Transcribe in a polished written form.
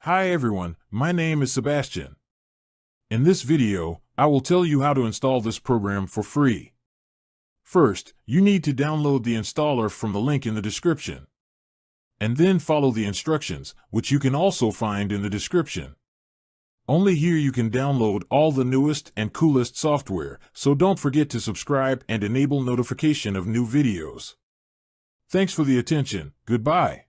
Hi everyone, my name is Sebastian. In this video, I will tell you how to install this program for free. First, you need to download the installer from the link in the description. And then follow the instructions, which you can also find in the description. Only here you can download all the newest and coolest software, so don't forget to subscribe and enable notification of new videos. Thanks for the attention. Goodbye.